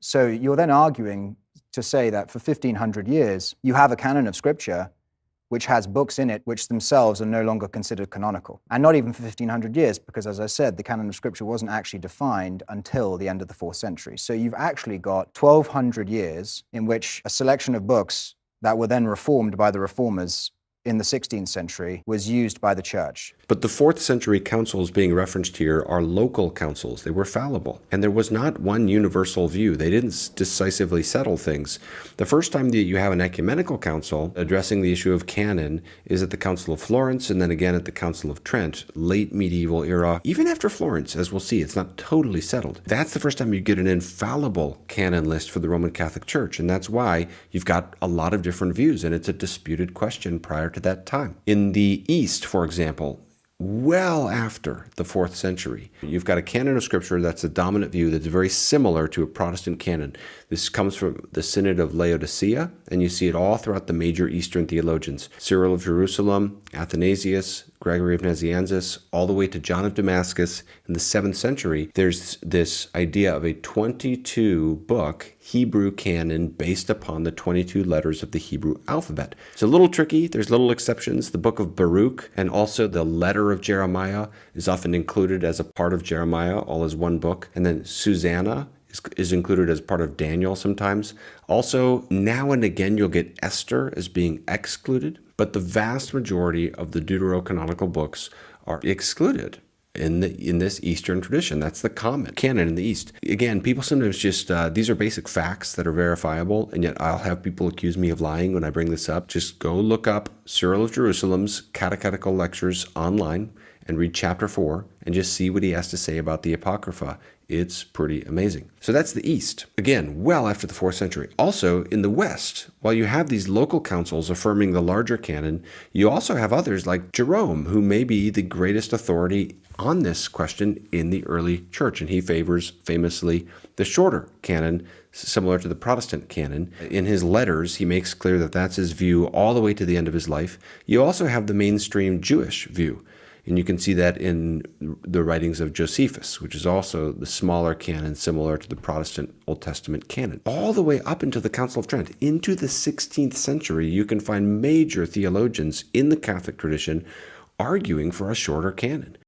So you're then arguing to say that for 1500 years, you have a canon of scripture which has books in it which themselves are no longer considered canonical. And not even for 1500 years, because as I said, the canon of scripture wasn't actually defined until the end of the 4th century. So you've actually got 1200 years in which a selection of books that were then reformed by the reformers in the 16th century was used by the church. But the 4th century councils being referenced here are local councils. They were fallible. And there was not one universal view. They didn't decisively settle things. The first time that you have an ecumenical council addressing the issue of canon is at the Council of Florence, and then again at the Council of Trent, late medieval era. Even after Florence, as we'll see, it's not totally settled. That's the first time you get an infallible canon list for the Roman Catholic Church. And that's why you've got a lot of different views, and it's a disputed question prior to that time. In the East, for example, well after the 4th century, you've got a canon of scripture that's a dominant view that's very similar to a Protestant canon. This comes from the Synod of Laodicea, and you see it all throughout the major Eastern theologians. Cyril of Jerusalem, Athanasius, Gregory of Nazianzus, all the way to John of Damascus in the 7th century. There's this idea of a 22-book Hebrew canon based upon the 22 letters of the Hebrew alphabet. It's a little tricky. There's little exceptions. The book of Baruch and also the letter of Jeremiah is often included as a part of Jeremiah, all as one book. And then Susanna is included as part of Daniel sometimes. Also, now and again, you'll get Esther as being excluded, but the vast majority of the deuterocanonical books are excluded in this Eastern tradition. That's the common canon in the East. Again, people sometimes just, these are basic facts that are verifiable, and yet I'll have people accuse me of lying when I bring this up. Just go look up Cyril of Jerusalem's catechetical lectures online and read chapter 4 and just see what he has to say about the Apocrypha. It's pretty amazing. So that's the East. Again, well after the 4th century. Also, in the West, while you have these local councils affirming the larger canon, you also have others like Jerome, who may be the greatest authority on this question in the early church, and he favors famously the shorter canon, similar to the Protestant canon. In his letters, he makes clear that that's his view all the way to the end of his life. You also have the mainstream Jewish view, and you can see that in the writings of Josephus, which is also the smaller canon similar to the Protestant Old Testament canon. All the way up into the Council of Trent, into the 16th century, you can find major theologians in the Catholic tradition arguing for a shorter canon.